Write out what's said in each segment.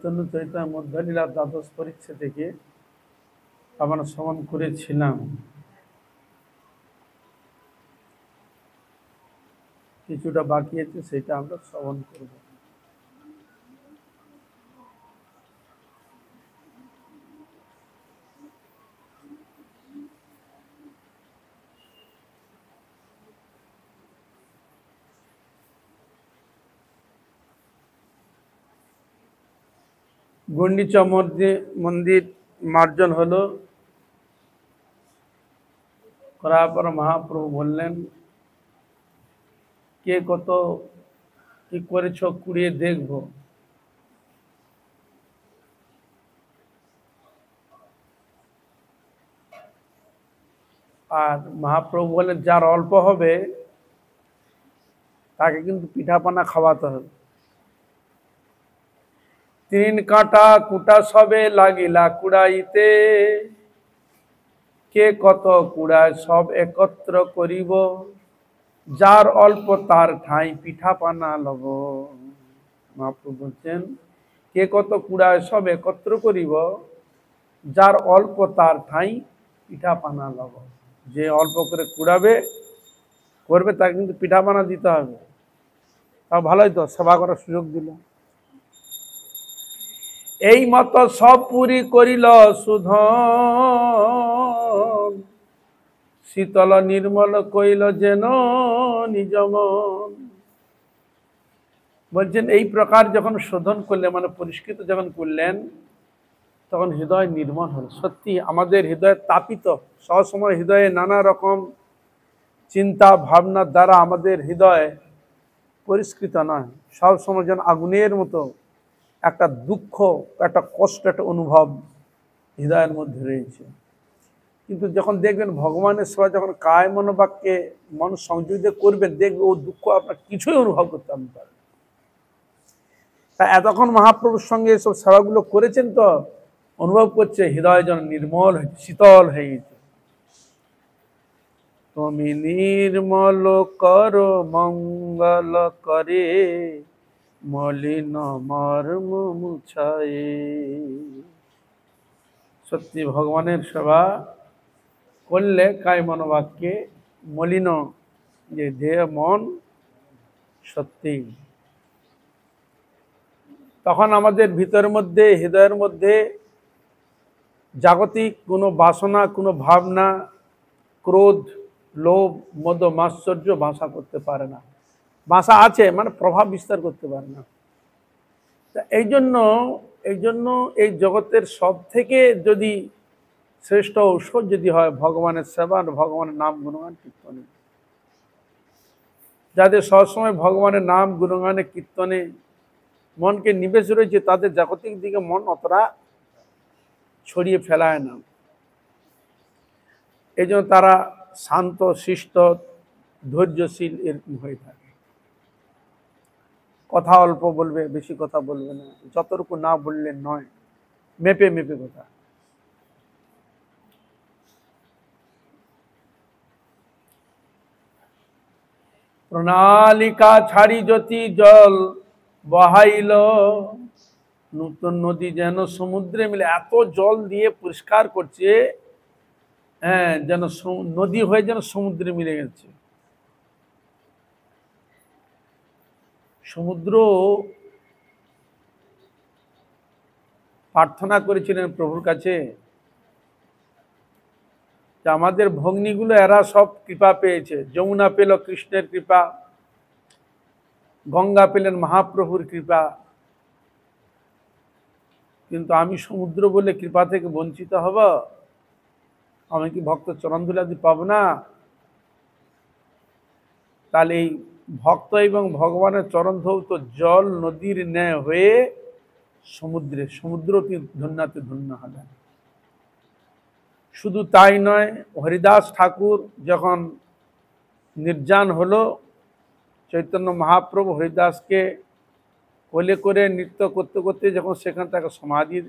চৈতন্য চরিতামৃত লীলা দ্বাদশ পরিচ্ছেদ থেকে আমরা শ্রবণ করেছিলাম। কিছুটা বাকি আছে, সেটা আমরা শ্রবণ করব। গুন্ডিচা মন্দির মার্জন হলো, করার পর মহাপ্রভু বললেন, কে কত কি করেছ কুড়িয়ে দেখব। আর মহাপ্রভু বললেন, যার অল্প হবে তাকে কিন্তু পিঠাপানা খাওয়াতে হবে। 3 কাঁটা কুটা সবে লাগিলা কুড়াইতে, কে কত কুড়ায় সব একত্র করিব, যার অল্প তার ঠাঁই পিঠাপানা লব। মহাপ্রভু বলছেন, কে কত কুড়ায় সব একত্র করিব, যার অল্প তার ঠাঁই পিঠাপানা লব। যে অল্প করে কুড়াবে করবে তাকে কিন্তু পিঠাপানা দিতে হবে। তা ভালোই তো, সেবা করার সুযোগ দিল। এই মতো সব পুরি করিল সুধন, শীতল নির্মল কইল যেন নিজ মন। বলছেন, এই প্রকার যখন শোধন করলেন, মানে পরিষ্কৃত যখন করলেন, তখন হৃদয় নির্মল হল। সত্যি আমাদের হৃদয় তাপিত, সবসময় হৃদয়ে নানা রকম চিন্তা ভাবনার দ্বারা আমাদের হৃদয় পরিষ্কৃত নয়। সবসময় যেন আগুনের মতো একটা দুঃখ, একটা কষ্ট, একটা অনুভব হৃদয়ের মধ্যে রয়েছে। কিন্তু যখন দেখবেন ভগবানের সেবা যখন কায় মনোবাক্যে মন সংযোগ করবেন, দেখবে ও দুঃখ আপনার কিছুই অনুভব করতে পারবেন। তা এতক্ষণ মহাপ্রভুর সঙ্গে এসব সেবাগুলো করেছেন, তো অনুভব করছে হৃদয় যেন নির্মল হয়েছে, শীতল হয়ে গেছে। তুমি নির্মল কর মঙ্গল করে, মলিন মর্ম মুছায়ে। সত্যি ভগবানের সেবা করলে কায় মনোবাক্যে মলিন যে দেহ মন, সত্যি তখন আমাদের ভিতরের মধ্যে, হৃদয়ের মধ্যে জাগতিক কোনো বাসনা, কোনো ভাবনা, ক্রোধ, লোভ, মদ, মাৎসর্য বাসা করতে পারে না। বাসা আছে মানে প্রভাব বিস্তার করতে পারে না। তা এই জন্য এই জগতের সব থেকে যদি শ্রেষ্ঠ ঔষধ যদি হয় ভগবানের সেবা, ভগবানের নাম গুণগান কীর্তনে। যাদের সবসময় ভগবানের নাম গুণগানে কীর্তনে মনকে নিবেশ রয়েছে, তাদের জাগতিক দিকে মন অতটা ছড়িয়ে ফেলায় না। এই জন্য তারা শান্ত, শিষ্ট, ধৈর্যশীল এরকম হয়ে থাকে। কথা অল্প বলবে, বেশি কথা বলবে না, যতটুকু না বললে নয়, মেপে মেপে কথা। প্রণালিকা ছাড়ি জ্যোতি জল বহাইল, নতুন নদী যেন সমুদ্রে মিলে। এত জল দিয়ে পরিষ্কার করছে, হ্যাঁ, যেন নদী হয়ে যেন সমুদ্রে মিলে গেছে। সমুদ্র প্রার্থনা করেছিলেন প্রভুর কাছে যে আমাদের ভগ্নীগুলো এরা সব কৃপা পেয়েছে। যমুনা পেল কৃষ্ণের কৃপা, গঙ্গা পেলেন মহাপ্রভুর কৃপা, কিন্তু আমি সমুদ্র বলে কৃপা থেকে বঞ্চিত হব? আমি কি ভক্ত চরণধুলাদি পাবো না? তাহলে এই ভক্ত এবং ভগবানের চরণ ধৌত জল নদীর ন্যায় হয়ে সমুদ্রে, সমুদ্র ধন্যাতে ধন্য হলেন। শুধু তাই নয়, হরিদাস ঠাকুর যখন নির্যান হলো, চৈতন্য মহাপ্রভু হরিদাসকে কোলে করে নৃত্য করতে করতে যখন সেখান থেকে সমাধি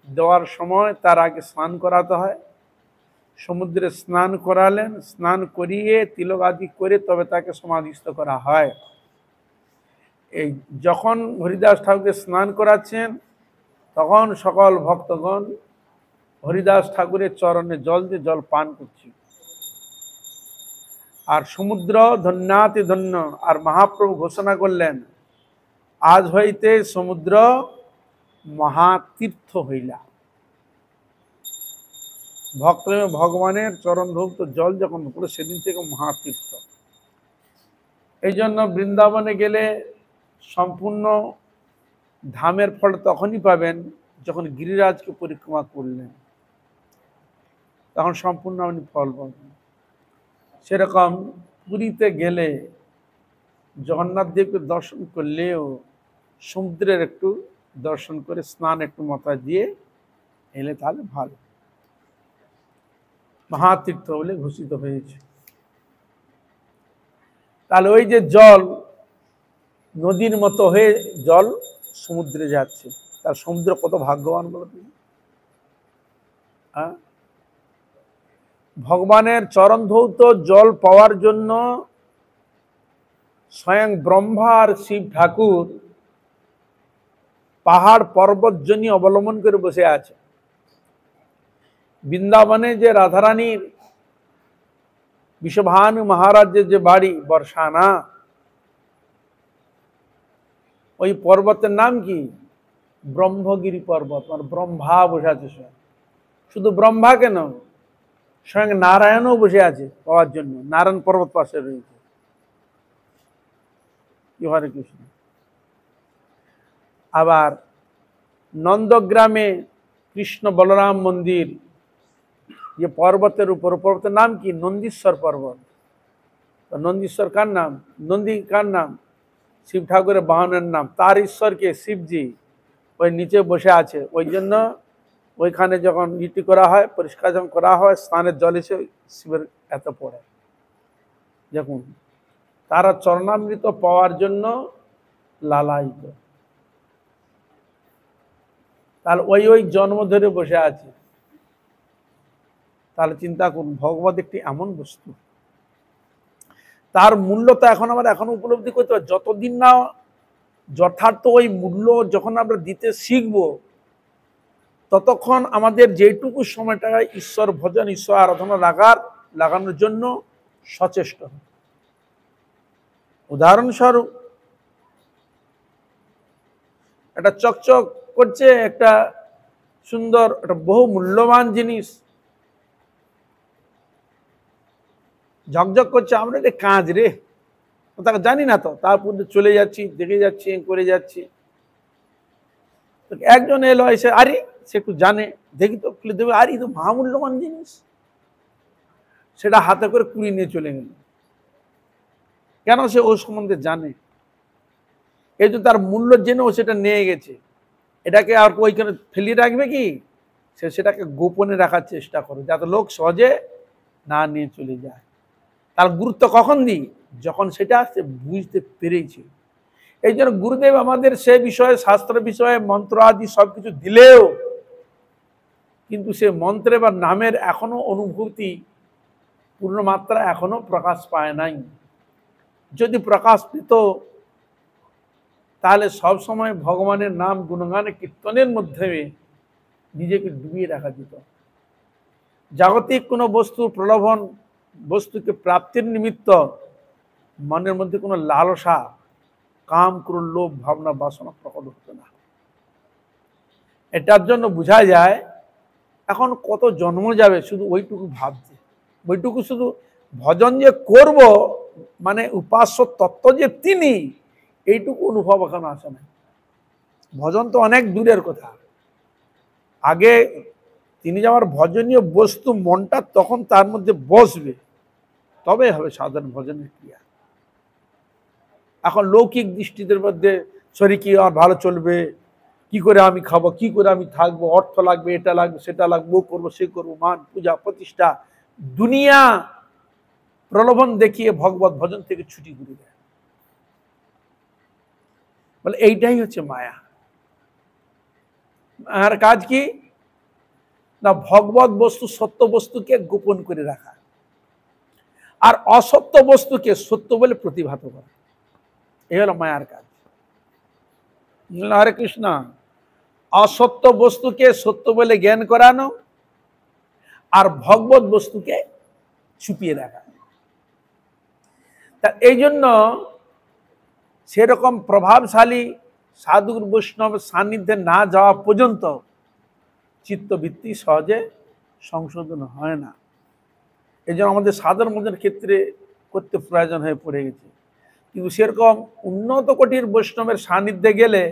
দেওয়ার সময়, তার আগে স্নান করাতে হয়। সমুদ্রে স্নান করালেন, স্নান করিয়ে তিলক আদি করে তবে তাকে সমাধিস্থ করা হয়। এই যখন হরিদাস ঠাকুরকে স্নান করাচ্ছেন, তখন সকল ভক্তগণ হরিদাস ঠাকুরের চরণে জল দিয়ে জল পান করছি। আর সমুদ্র ধন্যাতি ধন্য। আর মহাপ্রভু ঘোষণা করলেন, আজ হইতে সমুদ্র মহাতীর্থ হইলা। ভক্ত ভগবানের চরণ ধৌত জল যখন পুরো সেদিন থেকে মহাতীর্থ। এই জন্য বৃন্দাবনে গেলে সম্পূর্ণ ধামের ফল তখনই পাবেন যখন গিরিরাজকে পরিক্রমা করলেন, তখন সম্পূর্ণ আপনি ফল পাবেন। সেরকম পুরীতে গেলে জগন্নাথ দেবকে দর্শন করলেও সমুদ্রের একটু দর্শন করে স্নান একটু মাথায় দিয়ে এলে তাহলে ভালো, মহাতীর্থ বলে ঘোষিত হয়েছে। তাহলে ওই যে জল নদীর মতো হয়ে জল সমুদ্রে যাচ্ছে, তার সমুদ্র কত ভাগ্যবান বলো তুমি। ভগবানের চরণ ধৌত জল পাওয়ার জন্য স্বয়ং ব্রহ্মা আর শিব ঠাকুর পাহাড় পর্বত জনি অবলম্বন করে বসে আছে। বৃন্দাবনে যে রাধারানীর বিশ্বভানু মহারাজের যে বাড়ি বর্ষানা, ওই পর্বতের নাম কি? ব্রহ্মগিরি পর্বত। মানে ব্রহ্মা বসে আছে স্বয়ং। শুধু ব্রহ্মা কেন, স্বয়ং নারায়ণও বসে আছে পাওয়ার জন্য, নারায়ণ পর্বত পাশে রয়েছে। হরে কৃষ্ণ। আবার নন্দগ্রামে কৃষ্ণ বলরাম মন্দির, যে পর্বতের উপর, পর্বতের নাম কি? নন্দীশ্বর পর্বত। নন্দীশ্বর কার নাম? নন্দী কার নাম? শিব ঠাকুরের বাহনের নাম। তার ঈশ্বরকে শিবজি ওই নিচে বসে আছে। ওই জন্য ওইখানে যখন ইটি করা হয়, পরিষ্কার যখন করা হয়, স্নানের জল এসে শিবের এত পড়ে। দেখুন, তারা চরণামৃত পাওয়ার জন্য লালায়িত। তাহলে ওই জন্ম ধরে বসে আছে। তাহলে চিন্তা করুন, ভগবত একটি এমন বস্তু, তার মূল্যটা এখন আমরা এখনো উপলব্ধি করতে পারি। যতদিন না যথার্থ ওই মূল্য যখন আমরা দিতে শিখব, ততক্ষণ আমাদের যেটুকু সময়টা ঈশ্বর ভজন, ঈশ্বর আরাধনা লাগানোর জন্য সচেষ্ট। উদাহরণস্বরূপ, একটা চকচক করছে, একটা সুন্দর, একটা বহু মূল্যবান জিনিস ঝকঝক করছে, আমরা এটা কাজ রে, তাকে জানি না তো, তারপর চলে যাচ্ছি, দেখে যাচ্ছি, করে যাচ্ছি। একজন এলো, এসে আরে সে একটু জানে, দেখি তো, খুলে দেবে, আরে তো মহামূল্যবান জিনিস, সেটা হাতে করে কুড়িয়ে নিয়ে চলে গেল। কেন? সে ওর সম্বন্ধে জানে, এই যে তার মূল্য জেনেও সেটা নিয়ে গেছে। এটাকে আর ওইখানে ফেলিয়ে রাখবে কি? সে সেটাকে গোপনে রাখার চেষ্টা করে, যাতে লোক সহজে না নিয়ে চলে যায়। তার গুরুত্ব কখন দিই? যখন সেটা সে বুঝতে পেরেছে। এই জন্য গুরুদেব আমাদের সে বিষয়ে, শাস্ত্র বিষয়ে মন্ত্র আদি সবকিছু দিলেও কিন্তু সে মন্ত্রে বা নামের এখনো অনুভূতি পূর্ণ মাত্রা এখনো প্রকাশ পায় নাই। যদি প্রকাশ পেত, তাহলে সবসময় ভগবানের নাম গুণগানে কীর্তনের মধ্যে নিজেকে ডুবিয়ে রাখা যেত। জাগতিক কোনো বস্তু প্রলোভন, বস্তুকে প্রাপ্তির নিমিত্ত মনের মধ্যে কোনো লালসা, কাম, ক্রোধ, লোভ, ভাবনা, বাসনা প্রকট হতো না। এটার জন্য বোঝা যায় এখন কত জন্ম যাবে শুধু ওইটুকু ভাবছে, ওইটুকু শুধু ভজন যে করব, মানে উপাস্য তত্ত্ব যে তিনি, এইটুকু অনুভব এখন আসে না। ভজন তো অনেক দূরের কথা। আগে তিনি যে আমার ভজনীয় বস্তু, মনটা তখন তার মধ্যে বসবে, তবে হবে সাধারণ ভজনের ক্রিয়া। এখন লৌকিক দৃষ্টিদের মধ্যে শরীর কি আর ভালো চলবে, কি করে আমি খাবো, কি করে আমি থাকবো, অর্থ লাগবে, এটা লাগবে, সেটা লাগবে, ও করবো, সে করবো, মান, পূজা, প্রতিষ্ঠা, দুনিয়া প্রলোভন দেখিয়ে ভগবত ভজন থেকে ছুটি ঘুরে দেয়। বলে এইটাই হচ্ছে মায়া। আর কাজ কি না? ভগবত বস্তু, সত্য বস্তুকে গোপন করে রাখা, আর অসত্য বস্তুকে সত্য বলে প্রতিভাত করা। এই হলো মায়ার কাজ। হরে কৃষ্ণ। অসত্য বস্তুকে সত্য বলে জ্ঞান করানো, আর ভগবত বস্তুকে ছুপিয়ে রাখা। তা এই জন্য সেরকম প্রভাবশালী সাধুর বৈষ্ণব সান্নিধ্যে না যাওয়া পর্যন্ত চিত্তবৃত্তি সহজে সংশোধন হয় না। এই জন্য আমাদের সাধারণ মনের ক্ষেত্রে করতে প্রয়োজন হয়ে পড়ে গেছে। কিন্তু সেরকম উন্নত কোটির বৈষ্ণবের সান্নিধ্যে গেলে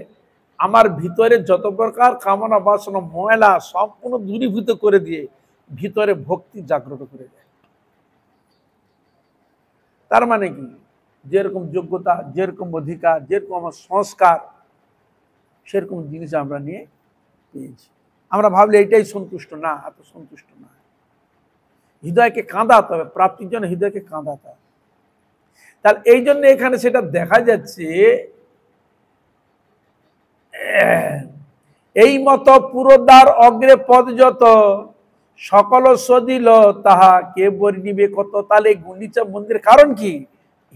আমার ভিতরে যত প্রকার কামনা বাসনা ময়লা সম্পূর্ণ দূরীভূত করে দিয়ে ভিতরে ভক্তি জাগ্রত করে দেয়। তার মানে কি, যেরকম যোগ্যতা, যেরকম অধিকার, যেরকম আমার সংস্কার, সেরকম জিনিস আমরা নিয়ে পেয়েছি। আমরা ভাবলে এটাই সন্তুষ্ট না, এত সন্তুষ্ট না। হৃদয়কে কাঁদাতে হবে, প্রাপ্তির জন্য হৃদয়কে কাঁদাতে হবে। তাহলে এই জন্য এখানে সেটা দেখা যাচ্ছে, এই মতো পুরোদ্বার অগ্রে পদ যত, সকল সদিল তাহা কে বর্ণিবে কত। তাহলে গুন্ডিচা মন্দির কারণ কি?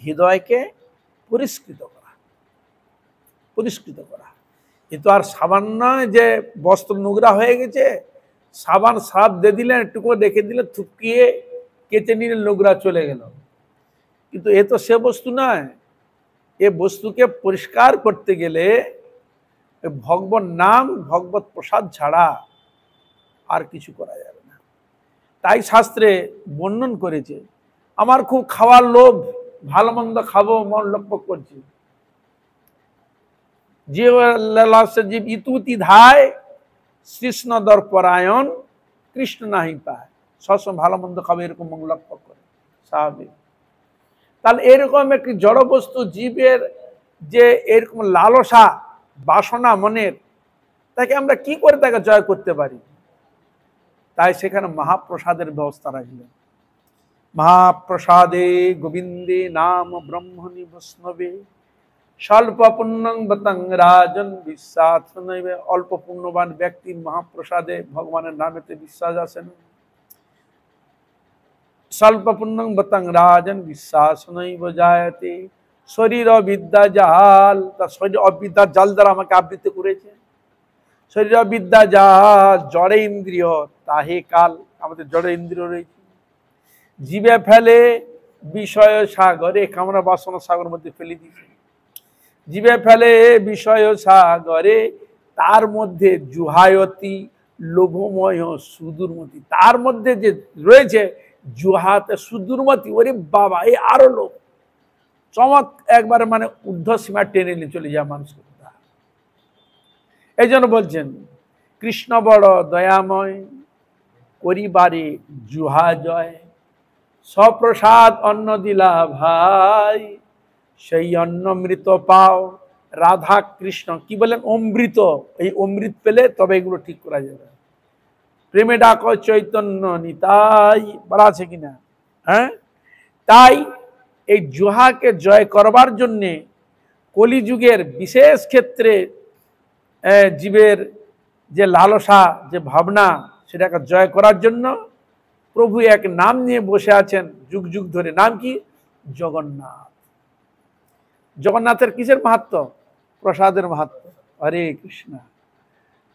হৃদয়কে পরিষ্কৃত করা, পরিষ্কৃত করা। কিন্তু আর সাবান নয় যে বস্ত্র নোংরা হয়ে গেছে, সাবান সাপ দিয়ে দিলেন, একটুকু রেখে দিলে, থুকিয়ে কেচে নিলে নোংরা চলে গেল। কিন্তু এ তো সে বস্তু নয়। এ বস্তুকে পরিষ্কার করতে গেলে ভগবত নাম, ভগবত প্রসাদ ছাড়া আর কিছু করা যাবে না। তাই শাস্ত্রে বর্ণন করেছে, আমার খুব খাওয়ার লোভ, ভালো মন্দ খাবো মন লক্ষ্য করছি, জীব ইতুতি ধায় কৃষ্ণ দর্পরায়ণ, কৃষ্ণ নাহি পায়। সবসময় ভালো মন্দ খাবো এরকম মন লক্ষ্য করে, স্বাভাবিক। তাহলে এরকম একটি জড় বস্তু জীবের যে এরকম লালসা বাসনা মনের, তাকে আমরা কি করে তাকে জয় করতে পারি? তাই সেখানে মহাপ্রসাদের ব্যবস্থা রাখলেন। মহাপ্রসাদে গোবিন্দে নাম ব্রহ্মণি বৈষ্ণবে, স্বল্প পুণ্যং বতং রাজন বিশ্বাস নৈবে। অল্প পুণ্যবান ব্যক্তির মহাপ্রসাদে ভগবানের নামেতে বিশ্বাস আসে না। স্বল্প পুণ্যং বতং রাজন বিশ্বাস নৈব জায়তে। শরীর অবিদ্যা জাল, তার শরীর অবিদ্যার জাল দ্বারা আমাকে আবৃত করেছে। শরীর বিদ্যা যা জড়ে ইন্দ্রিয় তাহে কাল, আমাদের জড়ে ইন্দ্রিয় রয়েছে। জীবে ফেলে বিষয় সাগরে, কামনা বাসনা সাগর মধ্যে ফেলে দিয়েছে। জীবে ফেলে বিষয় সাগরে, তার মধ্যে জুহায়তি লোভময় সুদূরমতি। তার মধ্যে যে রয়েছে জুহাতে সুদূরমতি, ওরে বাবা, এই আরো লোভ, চমক একবারে মানে ঊর্ধ্ব সীমা টেনে নিয়ে চলে যায় মানুষকে। এই জন্য বলছেন, কৃষ্ণ বড় দয়াময়, করিবারে জুহা জয়। সপ্রসাদ অন্ন দিলা ভাই, সেই অন্ন মৃত পাও। রাধা কৃষ্ণ কি বলেন? অমৃত। এই অমৃত পেলে তবে এগুলো ঠিক করা যাবে। প্রেমে ডাক চৈতন্য নিতাই, বলা আছে কিনা? হ্যাঁ, তাই এই জুহাকে জয় করবার জন্যে কলিযুগের বিশেষ ক্ষেত্রে জীবের যে লালসা, যে ভাবনা, সেটাকে জয় করার জন্য প্রভু এক নাম নিয়ে বসে আছেন যুগ যুগ ধরে। নাম কি? জগন্নাথ। জগন্নাথের কিসের মাহাত্ম্য? প্রসাদের মাহাত্ম্য। হরে কৃষ্ণ।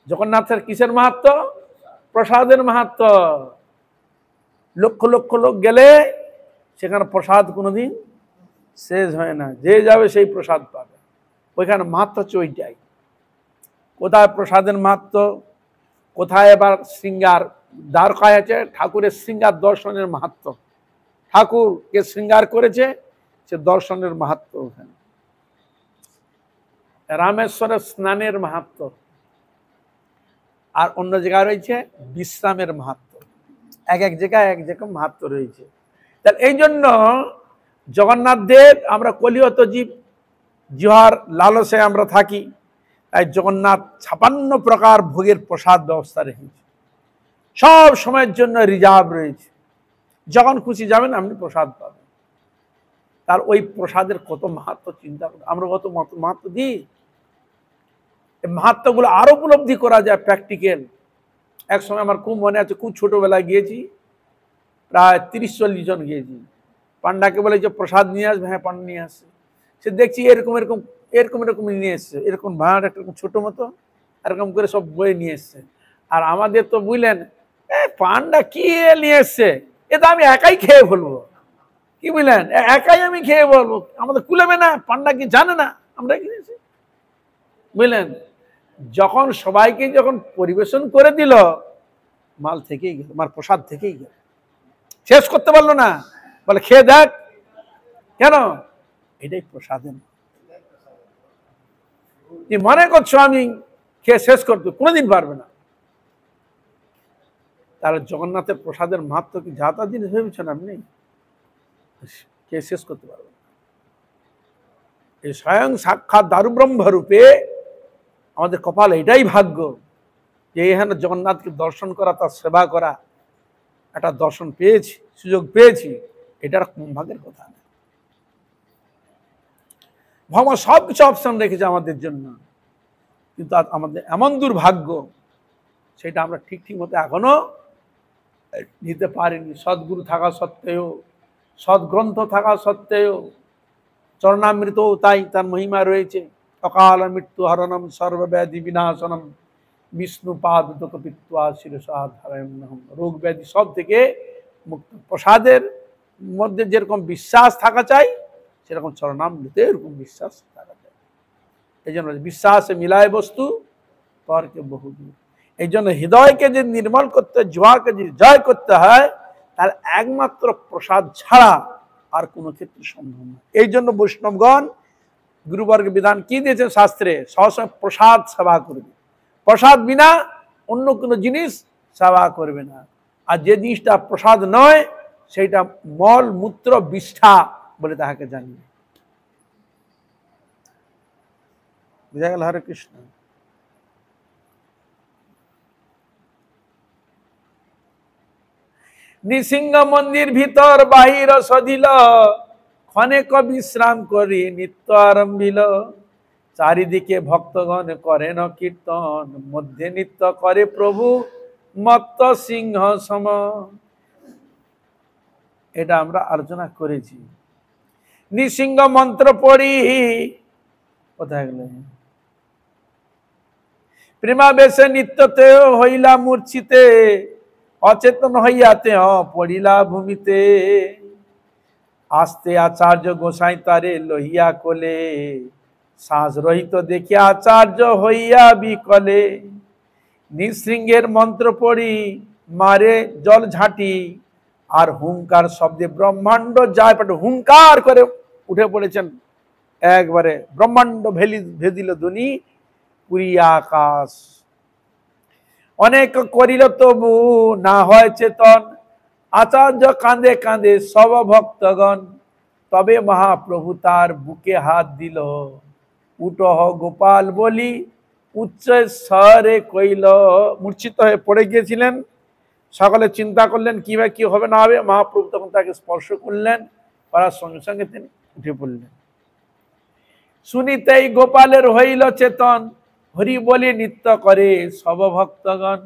জগন্নাথের কিসের মাহাত্ম্য? প্রসাদের মাহাত্ম্য। লক্ষ লক্ষ লোক গেলে সেখানে প্রসাদ কোনোদিন শেষ হয় না। যে যাবে সেই প্রসাদ পাবে। ওইখানে মাহাত্ম্য হচ্ছে ওইটাই। কোথায় প্রসাদের মাহাত্ম্য, কোথায় এবার শৃঙ্গার। দ্বারকায় আছে ঠাকুরের শৃঙ্গার দর্শনের মাহাত্ম্য। ঠাকুরকে শৃঙ্গার করেছে, সে দর্শনের মাহাত্ম্য। ওখানে রামেশ্বরের স্নানের মাহাত্ম্য, আর অন্য জায়গায় রয়েছে বিশ্রামের মাহাত্ম্য। এক এক জায়গায় এক জায়গায় মাহাত্ম্য রয়েছে। তাহলে এই জন্য জগন্নাথ দেব, আমরা কলিয়ত জীব, জিহার লালসে আমরা থাকি। তাই জগন্নাথ 56 প্রকার ভোগের প্রসাদ ব্যবস্থা রেখেছে, সব সময়ের জন্য রিজার্ভ রয়েছে। যখন খুশি যাবেন আপনি প্রসাদ পাবেন। তার ওই প্রসাদের কত মাহাত্ম্য চিন্তা করি, আমরা কত মাহাত্ম্য দিই। এই মাহাত্ম্যগুলো আরো উপলব্ধি করা যায় প্র্যাকটিক্যাল। এক সময় আমার খুব মনে আছে, খুব ছোটবেলায় গিয়েছি, প্রায় 30-40 জন গিয়েছি। পান্ডাকে বলে যে প্রসাদ নিয়ে আসবে, হ্যাঁ পান্ডা নিয়ে আসছে। সে দেখছি এরকম এরকম এরকম এরকম নিয়ে এসছে, এরকম ভাঁড় একটা ছোট মতো, এরকম করে সব বয়ে নিয়ে এসছে। আর আমাদের তো বুঝলেন পানটা কি নিয়ে এসছে, এ তো আমি একাই খেয়ে ফেলবো, কি বুঝলেন, একাই আমি খেয়ে বলবো, আমাদের কুলেবে না, পান্ডা কি জানে না আমরা কিনেছি, বুঝলেন। যখন সবাইকে যখন পরিবেশন করে দিল, মাল থেকেই গেল, মাল প্রসাদ থেকেই গেল, শেষ করতে পারলো না, বলে খেয়ে দেখ, কেন, এটাই প্রসাদের, কি মনে করছো আমি খেয়ে শেষ করতে, কোনোদিন পারবে না। তাহলে জগন্নাথের প্রসাদের মাহাত্ম কি যা তা জিনিস ভেবেছেন আপনি, কে শেষ করতে পারবে না। এই স্বয়ং সাক্ষাৎ দারুব্রহ্ম রূপে আমাদের কপাল, এটাই ভাগ্য যে এখানে জগন্নাথকে দর্শন করা, তার সেবা করা, একটা দর্শন পেয়েছি, সুযোগ পেয়েছি, এটার কম ভাগের কথা না। ভগবান সব কিছু অপশন রেখেছে আমাদের জন্য, কিন্তু আমাদের এমন দুর্ভাগ্য, সেটা আমরা ঠিক মতো এখনো নিতে পারিনি। সদ্গুরু থাকা সত্ত্বেও, সদ্গ্রন্থ থাকা সত্ত্বেও, চরণামৃত তাই তার মহিমা রয়েছে, অকাল মৃত্যু হরণম সর্বব্যাধি বিনাশনম বিষ্ণু পাদ পিত্বা শিরসাধারণ, রোগ ব্যাধি সব থেকে মুক্ত। প্রসাদের মধ্যে যেরকম বিশ্বাস থাকা চাই, সেরকম চরণামৃতে এরকম বিশ্বাস থাকা চাই। এই জন্য বিশ্বাসে মিলায় বস্তু, তর্কে বহুদূর। এই জন্য হৃদয়কে যে নির্মল করতে, জোয়াকে যে জয় করতে হয়, তার একমাত্র প্রসাদ ছাড়া আর কোনো ক্ষেত্রে সম্ভব না। এই জন্য বৈষ্ণবগণ গুরুবর্গ বিধান কি দিয়েছেন শাস্ত্রে, সবসময় প্রসাদ সেবা করবে, প্রসাদ বিনা অন্য কোনো জিনিস সেবা করবে না। আর যে জিনিসটা প্রসাদ নয়, সেইটা মল মূত্র বিষ্ঠা বলে তাহাকে জানিয়ে। বুঝা গেল? হরে কৃষ্ণ। নৃসিংহ মন্দির ভিতর বাহির সদিল, ক্ষণেক বিশ্রাম করি নিত্য আরম্ভিল। চারিদিকে ভক্তগণ করেন কীর্তন, মধ্যে নৃত্য করে প্রভু মত্ত সিংহ সম। এটা আমরা আলোচনা করেছি। নৃসিংহ মন্ত্র পড়ি, কোথায় গেল, প্রেমাবেশে নিত্যতে হইলা মূর্ছিতে, অচেতন হইয়াতে পড়িলা ভূমিতে। আস্তে আচার্য গোসাই তারে লহিয়া কোলে, শ্বাস রহিত দেখিয়া আচার্য হইয়া বিকলে। নৃসিংহের মন্ত্র পড়ি মারে জল ঝাঁটি, আর হুঙ্কার শব্দে ব্রহ্মাণ্ড যায় পাটে, হুঙ্কার করে উঠে পড়েছেন, একবারে ব্রহ্মাণ্ড ভেদিল ধ্বনি পুরিয়া আকাশ। অনেক করিল তবু না হয় চেতন, আচার্য কাঁদে কাঁদে সব ভক্তগণ। তবে মহাপ্রভু তার বুকে হাত দিল, উঠহ গোপাল বলি উচ্চ স্বরে কইল। মূর্ছিত হয়ে পড়ে গিয়েছিলেন, সকলে চিন্তা করলেন কিভাবে কি হবে না হবে। মহাপ্রভু তখন তাকে স্পর্শ করলেন, করার সঙ্গে সঙ্গে তিনি উঠে পড়লেন। শুনিতেই গোপালের হইল চেতন, হরি বলি নৃত্য করে সব ভক্তগণ।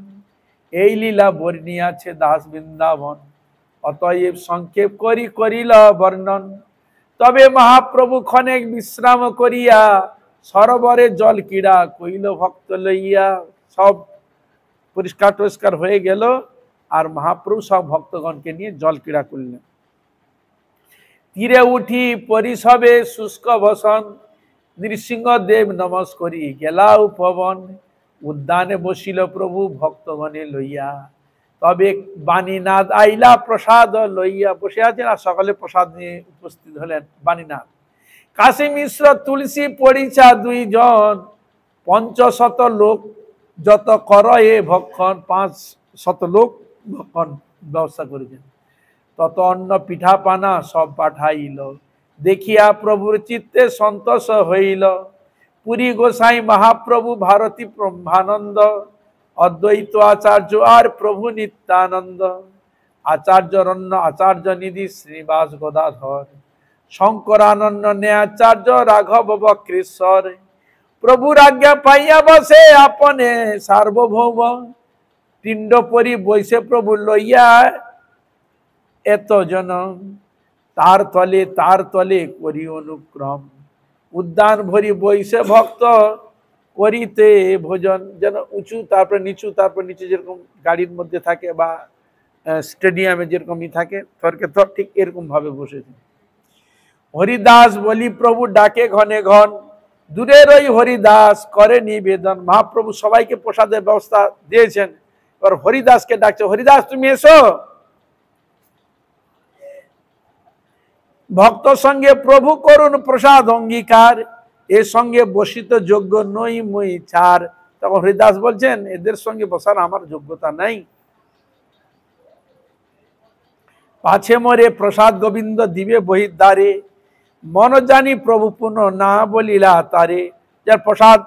এই লীলা বর্ণিয়াছে দাস বৃন্দাবন, অতএব সংক্ষেপ করিল বর্ণন। তবে মহাপ্রভু ক্ষণেক বিশ্রাম করিয়া, সরোবরে জল ক্রীড়া কইল ভক্ত লইয়া। সব পরিষ্কার টরিষ্কার হয়ে গেল, আর মহাপ্রভু সব ভক্তগণকে নিয়ে জল ক্রীড়া করলেন। তীরে উঠি পরিসবে শুষ্ক বসন, নৃসিংহদেব নমস্করি গেলা উপবন। উদ্যানে বসিল প্রভু ভক্তগণে লইয়া, তবে বাণীনাথ আইলা প্রসাদ লইয়া। বসে আছেন আর সকালে প্রসাদ নিয়ে উপস্থিত হলেন বাণীনাথ। কাশী মিশ্র তুলসী পরিচা দুইজন, ৫০০ লোক যত কর এ ভক্ষণ। ৫০০ লোক ভক্ষণ ব্যবস্থা করেছেন। তত অন্ন পিঠা পানা সব পাঠাইল, দেখিয়া প্রভুর চিত্তে সন্তোষ হইল। পুরী গোসাই মহাপ্রভু ভারতী ব্রহ্মানন্দ, অদ্বৈত আচার্য আর প্রভু নিত্যানন্দ। আচার্য রণ্য আচার্য নিধি শ্রীনিবাস গদাধর, শঙ্করানন্দ নেয়াচার্য রাঘব বক্রেশ্বর। প্রভুর আজ্ঞা পাইয়া বসে আপনে সার্বভৌম, পিণ্ড পরি বৈশে প্রভু লইয়া এত জন। তার তলে করি অনুক্রম, উদ্যান ভরি বৈশে ভক্ত করিতে ভোজন, যেন উঁচু তারপরে নিচু তারপর নিচু, যেরকম গাড়ির মধ্যে থাকে বা স্টেডিয়ামে যেরকমই থাকে থরকে থর, ঠিক এরকম ভাবে বসেছে। হরিদাস বলি প্রভু ডাকে ঘনে ঘন, দূরের ওই হরিদাস করে নিবেদন। মহাপ্রভু সবাইকে প্রসাদের ব্যবস্থা দিয়েছেন, এবার হরিদাসকে ডাকছে, হরিদাস তুমি এসো। ভক্ত সঙ্গে প্রভু করুন প্রসাদ অঙ্গীকার, এর সঙ্গে বসিত যোগ্য নই মই ছাড়। তখন হরিদাস বলছেন এদের সঙ্গে বসার আমার যোগ্যতা নাই। পাছে মোরে প্রসাদ গোবিন্দ দিবে বহির্দ্বারে, মন জানি প্রভু পুনঃ না বলিলা তারে। যার প্রসাদ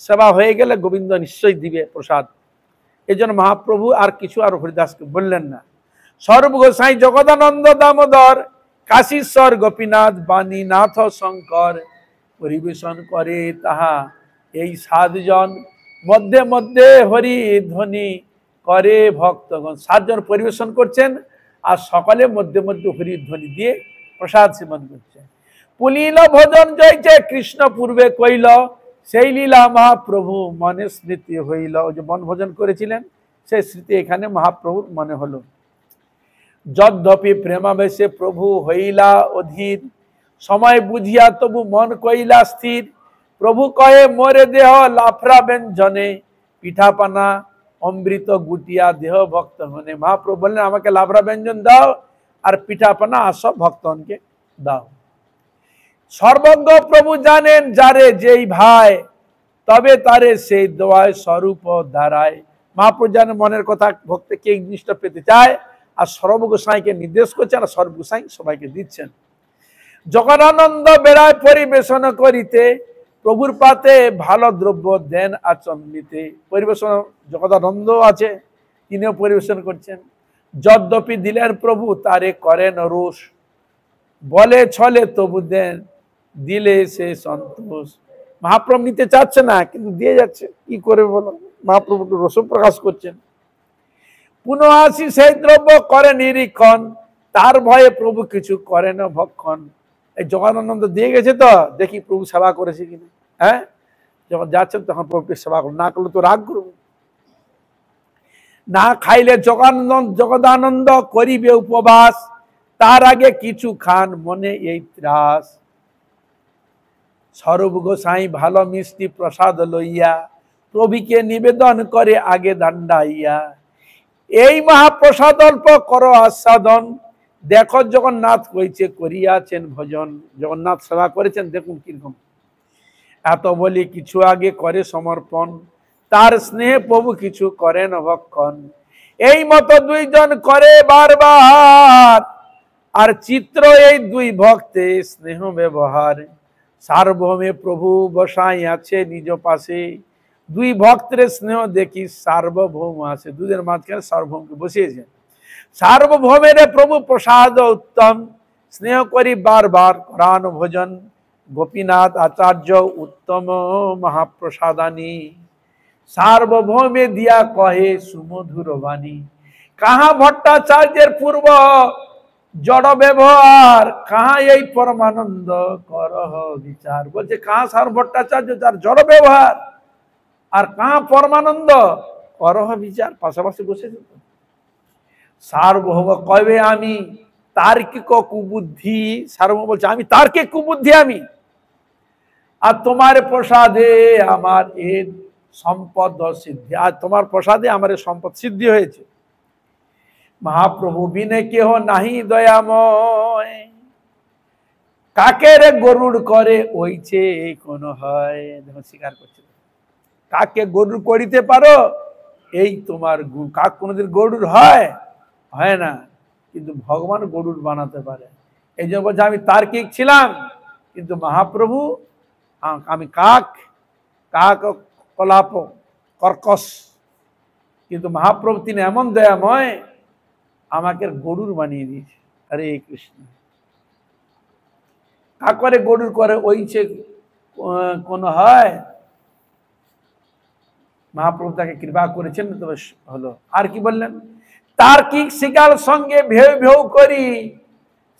সেবা হয়ে গেলে গোবিন্দ নিশ্চয়ই দিবে প্রসাদ। এই জন্য মহাপ্রভু আর কিছু আর হরিদাসকে বললেন না। স্বরূপ গোসাই জগদানন্দ দামোদর, কাশীশ্বর গোপীনাথ বাণীনাথ শঙ্কর, পরিবেশন করে তাহা এই 7 জন, মধ্যে মধ্যে হরি ধ্বনি করে ভক্তগণ। 7 জন পরিবেশন করছেন আর সকালে মধ্যে মধ্যে হরি ধ্বনি দিয়ে প্রসাদ সেবন করছেন। পুলিল ভোজন জয়ছে কৃষ্ণ পূর্বে কইল, সেই লীলা মহাপ্রভু মনে স্মৃতি হইল। ওই যে বনভোজন করেছিলেন সেই স্মৃতি এখানে মহাপ্রভুর মনে হলো। যদ্যপি প্রেমাবেশে প্রভু হইলা অধীর, সময় বুঝিয়া তবু মন কইলা স্থির। প্রভু কয়ে মোরে দেহ লাফরা ব্যঞ্জনে, পিঠাপানা অমৃত গুটিয়া দেহ ভক্ত মনে। মহাপ্রভু বললেন আমাকে লাফরা ব্যঞ্জন দাও আর পিঠাপানা আসব ভক্তগণকে দাও। সর্বজ্ঞ প্রভু জানেন যারে যেই ভাই, তবে তারে সেই দোয়ায় স্বরূপ দাঁড়ায়। মহাপ্রভু জানেন মনের কথা, ভক্তে কে জিনিসটা পেতে চায়, আর সর্বগোসাইকে নির্দেশ করছেন আর সর্বগোসাই সবাইকে দিচ্ছেন। জগদানন্দ বেড়ায় পরিবেশন করিতে, প্রভুর পাতে ভালো দ্রব্য দেন আচম্বিতে। পরিবেশন জগদানন্দ আছে, তিনিও পরিবেশন করছেন। যদ্যপি দিলেন প্রভু তারে করেন রোষ, বলে ছলে তবু দেন দিলে সে সন্তোষ। মহাপ্রভু নিতে চাচ্ছে না কিন্তু দিয়ে যাচ্ছে, কি করে বলো। মহাপ্রভু রোষ প্রকাশ করছেন। পুনঃ আসি সেই দ্রব্য করে নিরীক্ষণ, তার ভয়ে প্রভু কিছু করে না ভক্ষণ। এই জগদানন্দ দিয়ে গেছে তো দেখি প্রভু সেবা করেছে কিনা। হ্যাঁ, যখন যাচ্ছেন তখন প্রভুকে সেবা করুন, না করলে তো রাগ করব। না খাইলে জগদানন্দ করিবে উপবাস, তার আগে কিছু খান মনে এই ত্রাস। স্বরূপ গোসাই ভালো মিষ্টি প্রসাদ লইয়া, প্রভুকে নিবেদন করে আগে দাণ্ডাইয়া। এই মহাপ্রসাদ অল্প করো আস্বাদন, দেখো জগন্নাথ কইছে করিয়াছেন ভজন। জগন্নাথ সেবা করেছেন দেখুন কিরকম। এত বলি কিছু আগে করে সমর্পণ, তার স্নেহে প্রভু কিছু করেন ভক্ষণ। এই মতো 2 জন করে বারবার, আর চিত্র এই 2 ভক্তে স্নেহ ব্যবহার। সার্বভৌমে প্রভু বসাই আছে নিজ পাশে, 2 ভক্তের স্নেহ দেখি সার্বভৌম আছে। 2 মাঝখানে সার্বভৌমকে বসিয়েছেন। সার্বভৌমের প্রভু প্রসাদ উত্তম, স্নেহ করি বারবার করান ভোজন। গোপীনাথ আচার্য উত্তম মহাপ্রসাদানী, সার্বভৌমে দিয়া কহে সুমধুর বাণী। কাহা ভট্টাচার্যের পূর্ব জড় ব্যবহার, কাহা এই পরমানন্দ করহ বিচার। বলছে কাহা সার ভট্টাচার্য যার জড় ব্যবহার, আর কাহা পরমানন্দ করহ বিচার। পাশাপাশি বসেছে। সার্বভৌম কবে আমি তার্কিক কুবুদ্ধি, সার্বভৌম বলছে আমি তার্কিক কুবুদ্ধি আমি, আর তোমার প্রসাদে আমার এর সম্পদ সিদ্ধি। আর তোমার প্রসাদে আমার সম্পদ সিদ্ধি হয়েছে। মহাপ্রভু বিনে কেহ নাহি দয়াময়, কাকে রে গরুড় করে ওইছে কোন হয়। দেখো স্বীকার করছে, কাকে গরুড় করিতে পারো এই তোমার গুণ। কাক কোনোদিন গরুড় হয়? হয় না, কিন্তু ভগবান গরুড় বানাতে পারে। এই জন্য বলছে আমি তার্কিক ছিলাম, কিন্তু মহাপ্রভু আমি কাক, কাক কলাপ কর্কশ, কিন্তু মহাপ্রভু তিনি এমন দয়াময় আমাকে গরুর বানিয়ে দিয়েছে। হরে কৃষ্ণ। কাক করে গরুর করে ওইছে কোন হয়। মহাপ্রভু তাকে কৃপা করেছেন, তবে হলো। আর কি বললেন? তার্কিক শিকাল সঙ্গে ভেউ ভেউ করি,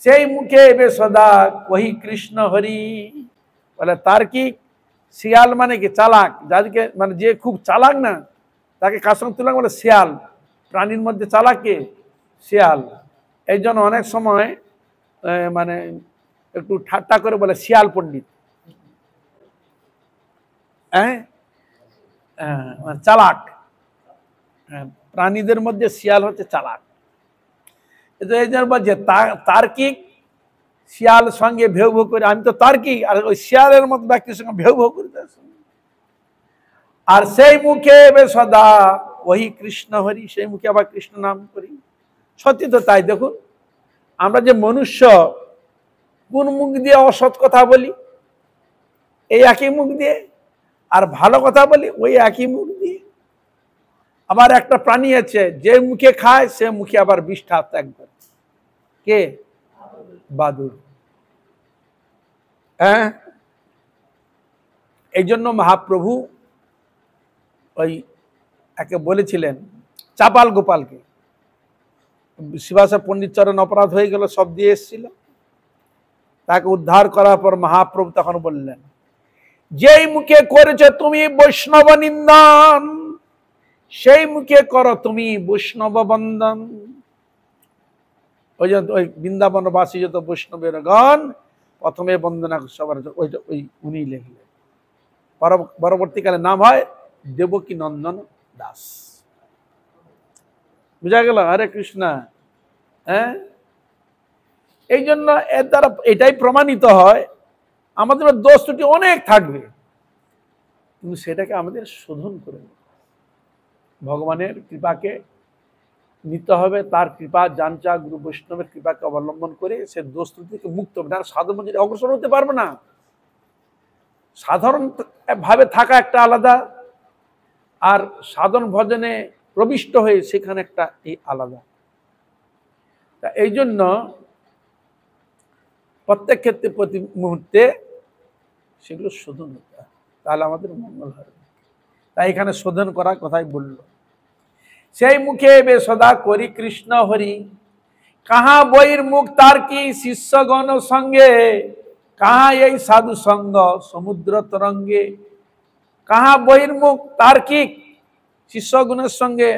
সেই মুখে বেসদা কহি কৃষ্ণ হরি। বলে তার্কিক শিয়াল মানে কি? চালাক। যাদেরকে মানে যে খুব চালাক না, তাকে কার সঙ্গে তুলনা বলে? শিয়াল। প্রাণীর মধ্যে চালাক কে? শিয়াল। এই জন্য অনেক সময় মানে একটু ঠাট্টা করে বলে শিয়াল পণ্ডিত। হ্যাঁ, চালাক। প্রাণীদের মধ্যে শিয়াল হচ্ছে চালাক। এই জন্য বলছে তার্কিক শিয়াল সঙ্গে ভেউ ভেউ করে, আমি তো তার্কিক, আর ওই শিয়ালের মতো ব্যক্তির সঙ্গে ভেউ ভেউ করে। আর সেই মুখে সদা ওই কৃষ্ণ হরি, সেই মুখে আবার কৃষ্ণ নাম করি। সত্যি তো তাই। দেখুন, আমরা যে মনুষ্য, কোন মুখ দিয়ে অসৎ কথা বলি? এই একই মুখ দিয়ে। আর ভালো কথা বলি ওই একই মুখ দিয়ে। আবার একটা প্রাণী আছে, যে মুখে খায় সে মুখে আবার বিষ্ঠা ত্যাগ করে। কে? বাদুর। হ্যাঁ, এই জন্য মহাপ্রভু ওই একে বলেছিলেন, চাপাল গোপালকে, শিবাসার পণ্ডিত চরণ অপরাধ হয়ে গেল, সব দিয়ে এসেছিল, তাকে উদ্ধার করার পর মহাপ্রভু তখন বললেন, যেই মুখে করেছো তুমি বৈষ্ণব নিন্দন, সেই মুখে করো তুমি বৈষ্ণব বন্দন। ওই যে ওই বৃন্দাবনবাসী যত বৈষ্ণবের গণ প্রথমে বন্দনা সবার, ওই উনি লিখলেন। পরবর্তীকালে নাম হয় দেবকী নন্দন দাস। বুঝা গেল? হরে কৃষ্ণ। হ্যাঁ, এই জন্য এর দ্বারা এটাই প্রমাণিত হয় আমাদের দোষ ত্রুটি অনেক থাকবে, কিন্তু সেটাকে আমাদের শোধন করে ভগবানের কৃপাকে নিতে হবে। তার কৃপা জানচা গুরু বৈষ্ণবের কৃপাকে অবলম্বন করে সে দোষ ত্রুটি থেকে মুক্ত হবে। না সাধারণ মধ্যে অগ্রসর হতে পারবে না। সাধারণ ভাবে থাকা একটা আলাদা, আর সাধন ভজনে প্রবিষ্ট হয়ে সেখানে একটা এই আলাদা। তা এই জন্য প্রত্যেক ক্ষেত্রে প্রতি মুহূর্তে সেগুলো শোধন হতে হয়, তাহলে আমাদের মঙ্গল হবে। তাই এখানে শোধন করার কথাই বলল। সেই মুখে বে সদা করি কৃষ্ণ হরি, কাহা বইর মুখ তার কি শিষ্যগণ সঙ্গে, কাহা এই সাধু সঙ্গ সমুদ্র তরঙ্গে। কাহা বইর মুখ তার্কিক শিষ্যগণের সঙ্গে,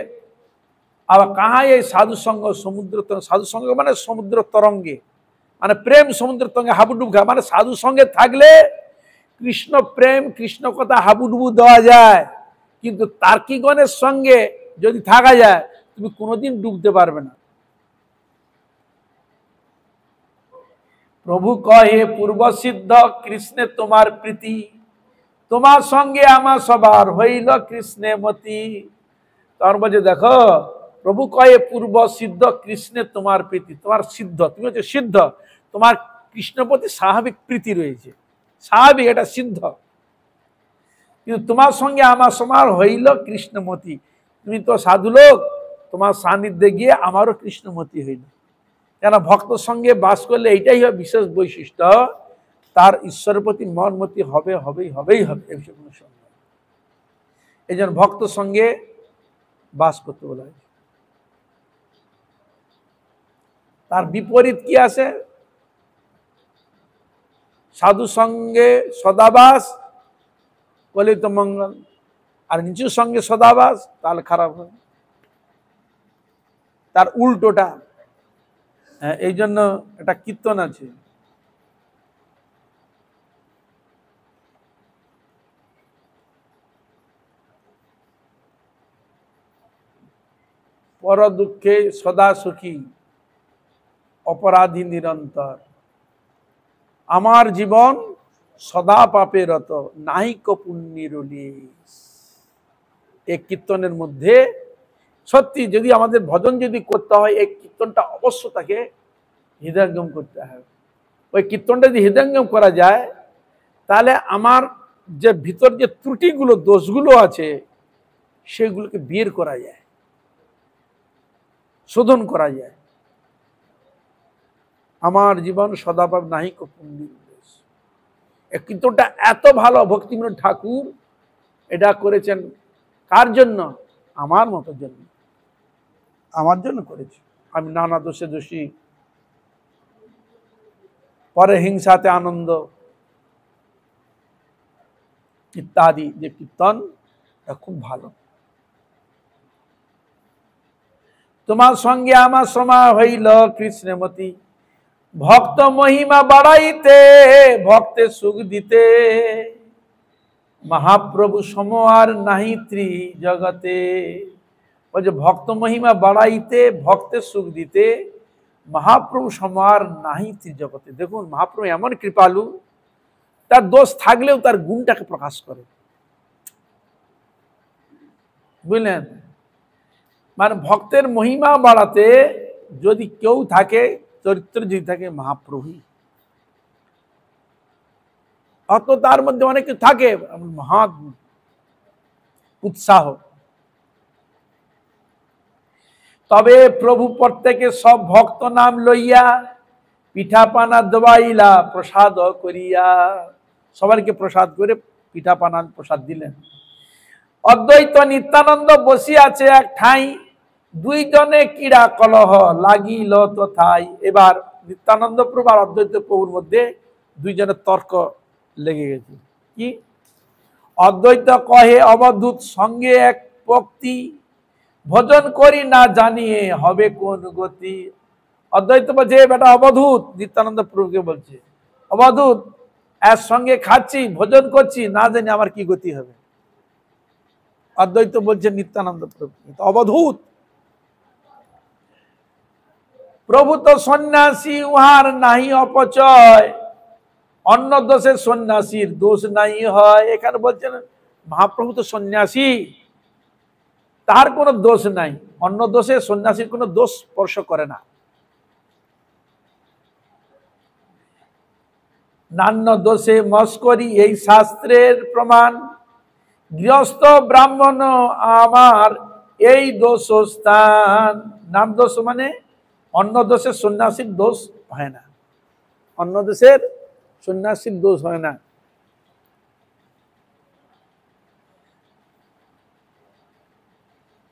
আবার কাহা এই সাধু সঙ্গ সমুদ্র, সাধু সঙ্গ মানে সমুদ্র তরঙ্গে, মানে প্রেম সমুদ্র তরঙ্গে হাবুডুবু খায়। মানে সাধু সঙ্গে থাকলে কৃষ্ণ প্রেম, কৃষ্ণ কথা হাবুডুবু দেওয়া যায়, কিন্তু তার্কিকগণের সঙ্গে যদি থাকা যায় তুমি কোনোদিন ডুবতে পারবে না। প্রভু কহে পূর্ব সিদ্ধ কৃষ্ণে তোমার প্রীতি, তোমার সঙ্গে আমার সবার হইল কৃষ্ণে মতি। তার মধ্যে দেখো, প্রভু কয়ে পূর্ব সিদ্ধ কৃষ্ণে তোমার প্রীতি, তোমার সিদ্ধ, তুমি হচ্ছে সিদ্ধ, তোমার কৃষ্ণ প্রতি স্বাভাবিক প্রীতি রয়েছে, স্বাভাবিক, এটা সিদ্ধ। কিন্তু তোমার সঙ্গে আমার সবার হইল কৃষ্ণমতি, তুমি তো সাধু লোক, তোমার সান্নিধ্যে গিয়ে আমারও কৃষ্ণমতি হইল। কেন? ভক্তর সঙ্গে বাস করলে এইটাই হয় বিশেষ বৈশিষ্ট্য, তার ঈশ্বরের প্রতি মনমতি হবে, হবেই হবেই হবে, এ বিষয়ে কোনো সন্দেহ নেই। এই জন্য ভক্তর সঙ্গে বাস করতে বলা হয়েছে। তার বিপরীত কি আছে? সাধু সঙ্গে সদাবাস করলে তো মঙ্গল, আর নিচুর সঙ্গে সদাবাস তাহলে খারাপ হয়, তার উল্টোটা। এই জন্য একটা কীর্তন আছে, পর দুঃখে সদা সুখী অপরাধী নিরন্তর, আমার জীবন সদা পাপে রত নাহিক পুণ্যের লেশ। এই কীর্তনের মধ্যে সত্যি যদি আমাদের ভজন যদি করতে হয়, এই কীর্তনটা অবশ্য তাকে হৃদয়ঙ্গম করতে হবে। ওই কীর্তনটা যদি হৃদয়ঙ্গম করা যায়, তাহলে আমার যে ভিতর যে ত্রুটিগুলো, দোষগুলো আছে, সেগুলোকে বের করা যায়, শোধন করা যায়। আমার জীবন সদাপাপ নাহিক পুণ্যের লেশ। এই কীর্তনটা এত ভালো, ভক্তিবিনোদ ঠাকুর এটা করেছেন কার জন্য? আমার মতো জন্য, আমার জন্য করেছে। আমি নানা দোষে দোষী, পরে হিংসাতে আনন্দ, ইত্যাদি যে কীর্তন খুব ভালো। তোমার সঙ্গে আমার সমা হইল কৃষ্ণমতি, ভক্ত মহিমা বাড়াইতে ভক্তের সুখ দিতে, মহাপ্রভু সম আর নাহি ত্রি জগতে। ওই যে ভক্ত মহিমা বাড়াইতে ভক্তের সুখ দিতে, মহাপ্রভু সম আর নাহি ত্রি জগতে। দেখুন মহাপ্রভু এমন কৃপালু, তার দোষ থাকলেও তার গুণটাকে প্রকাশ করে, বুঝলেন? মানে ভক্তের মহিমা বাড়াতে যদি কেউ থাকে, চরিত্র যদি থাকে, মহাপ্রভুই। অত তার মধ্যে অনেকে থাকে মহা উৎসাহ। তবে প্রভু প্রত্যেকে সব ভক্ত নাম লইয়া পিঠা পানা দবাইলা প্রসাদ করিয়া, সবাইকে প্রসাদ করে পিঠা পানা প্রসাদ দিলেন। অদ্বৈত নিত্যানন্দ বসিয়াছে এক ঠাই, দুইজনে ক্রীড়া কলহ লাগিল তথাই। এবার নিত্যানন্দ প্রভু আর অদ্বৈত প্রভুর মধ্যে দুইজনের তর্ক লেগে গেছে। কি? অদ্বৈত কহে অবধূত সঙ্গে এক পক্তি, ভজন করি না জানিয়ে হবে কোন গতি। অদ্বৈত বলছে বেটা অবধূত, নিত্যানন্দ প্রভুকে বলছে অবধূত, এর সঙ্গে খাচ্ছি ভোজন করছি, না জানি আমার কি গতি হবে। অদ্বৈত বলছে নিত্যানন্দ প্রভু অবধূত। প্রভু তো সন্ন্যাসী, উহার নাহি অপচয়, অন্য দোষে সন্ন্যাসীর দোষ নাই হয়। এখানে বলছেন মহাপ্রভু তো সন্ন্যাসী, তার কোনো দোষ নাই, অন্য দোষে সন্ন্যাসীর কোনো দোষ স্পর্শ করে না। নান্য দোষে মস্করি এই শাস্ত্রের প্রমাণ, গৃহস্থ ব্রাহ্মণ আমার এই দোষ স্থান। নাম দোষ মানে অন্য দোষের সন্ন্যাসীর দোষ হয় না, অন্য দেশের সন্ন্যাসীর দোষ হয় না।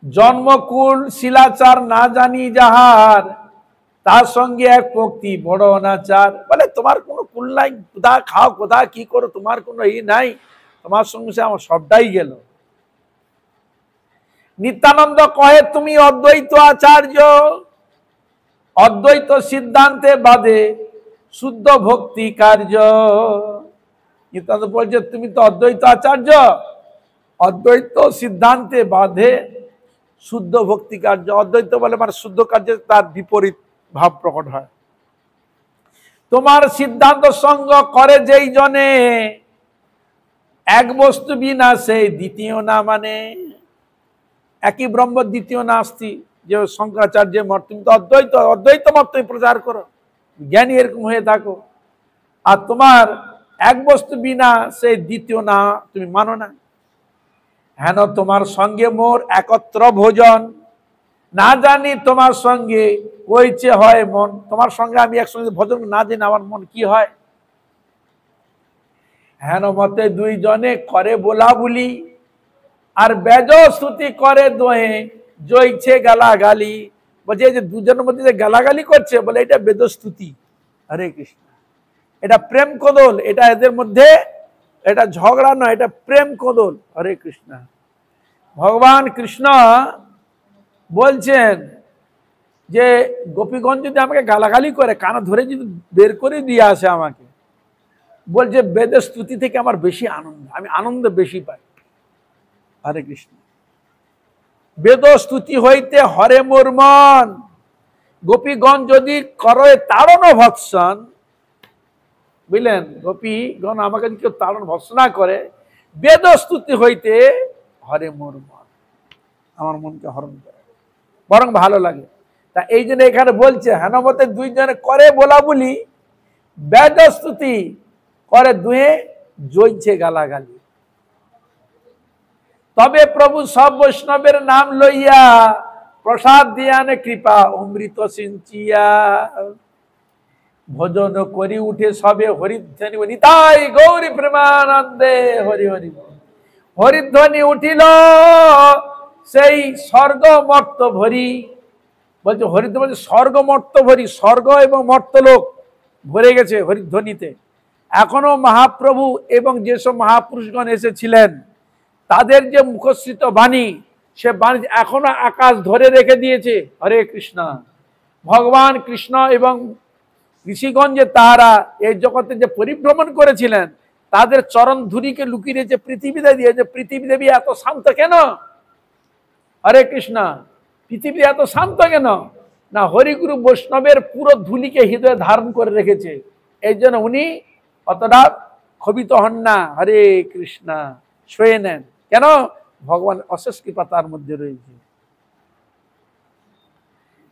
জন্মকুল শিলাচার না জানি যাহার, তার সঙ্গে এক পক্তি বড় অনাচার। বলে তোমার কোনো কুল নাই, কোথা খাও কোথা কি করো, তোমার কোনো ই নাই, তোমার সঙ্গে আমার সবটাই গেল। নিত্যানন্দ কহে তুমি অদ্বৈত আচার্য, অদ্বৈত সিদ্ধান্তে বাদে শুদ্ধ ভক্তি কার্য। নিত্যানন্দ বলছে তুমি তো অদ্বৈত আচার্য, অদ্বৈত সিদ্ধান্তে বাধে শুদ্ধ ভক্তি কার্য। অদ্বৈত বলে মানে শুদ্ধ কার্যে তার বিপরীত ভাব প্রকট হয়। তোমার সিদ্ধান্ত সঙ্গ করে যেই জনে, এক বস্তু বিনা সেই দ্বিতীয় না মানে। একই ব্রহ্ম দ্বিতীয় নাস্তি, যে শঙ্করাচার্যের মত, তুমি তো অদ্বৈত, অদ্বৈত মত তুমি প্রচার করো, জ্ঞানী এরকম হয়ে থাকো, আর তোমার এক বস্তু বিনা সেই দ্বিতীয় না তুমি মানো না। হেন তোমার সঙ্গে মোর একত্র ভোজন, না জানি তোমার সঙ্গে কইছে হয় মন। তোমার সঙ্গে আমি একসঙ্গে ভোজন না জানি আমার মন কি হয়। হেন মতে দুইজনে করে বলা বলি, আর বেজ স্তুতি করে দোহে জয়ছে গালাগালি। বলছে যে দুজনের মধ্যে যে গালাগালি করছে, বলে এটা বেদ স্তুতি। হরে কৃষ্ণ, এটা প্রেম কোদল, এটা এদের মধ্যে এটা ঝগড়া নয়, এটা প্রেম কোদল। হরে কৃষ্ণ। ভগবান কৃষ্ণ বলছেন যে গোপীগঞ্জ যদি আমাকে গালাগালি করে, কানা ধরে যদি বের করে দিয়ে আসে আমাকে, বলছে বেদের স্তুতি থেকে আমার বেশি আনন্দ, আমি আনন্দ বেশি পাই। হরে কৃষ্ণ। বেদ স্তুতি হইতে হরে মোর মন, গোপীগণ যদি করে তাড়ন ভৎসন, বুঝলেন, গোপীগণ আমাকে যদি কেউ তাড়ন ভৎসনা করে, বেদ স্তুতি হইতে হরে মোর মন, আমার মনকে হরণ করে, বরং ভালো লাগে। তা এই জন্য এখানে বলছে হেনমতে দুইজনে করে বলা বলি, বেদ স্তুতি করে দুয়ে জয়ছে গালাগালি। তবে প্রভু সব বৈষ্ণবের নাম লইয়া, প্রসাদ দিয়ানে কৃপা অমৃত সিঞ্চিয়া। ভোজন করি উঠে সবে হরিধ্বনি, নিতাই গৌরী প্রেমানন্দে হরি হরি। হরিধ্বনি উঠিল সেই স্বর্গ মর্ত ভরি। বলছে হরিধ্বনি বলছে স্বর্গ মর্ত ভরি, স্বর্গ এবং মর্তলোক ভরে গেছে হরিধ্বনিতে। এখনো মহাপ্রভু এবং যেসব মহাপুরুষগণ এসেছিলেন তাদের যে মুখশ্রিত বাণী, সে বাণী এখনো আকাশ ধরে রেখে দিয়েছে। হরে কৃষ্ণ। ভগবান কৃষ্ণ এবং ঋষিগণ যে তাহারা এই জগতে যে পরিভ্রমণ করেছিলেন, তাদের চরণ ধুরিকে লুকিয়ে রেখেছে পৃথিবীতে দিয়ে, যে পৃথিবী দেবী এত শান্ত কেন? হরে কৃষ্ণ। পৃথিবী এত শান্ত কেন? না, হরিগুরু বৈষ্ণবের পুরো ধুলিকে হৃদয়ে ধারণ করে রেখেছে। এই জন্য উনি অতটা ক্ষোভিত হন না। হরে কৃষ্ণ। সয়ে নেন কেন? ভগবান অশেষ কৃপা তার মধ্যে রয়েছে।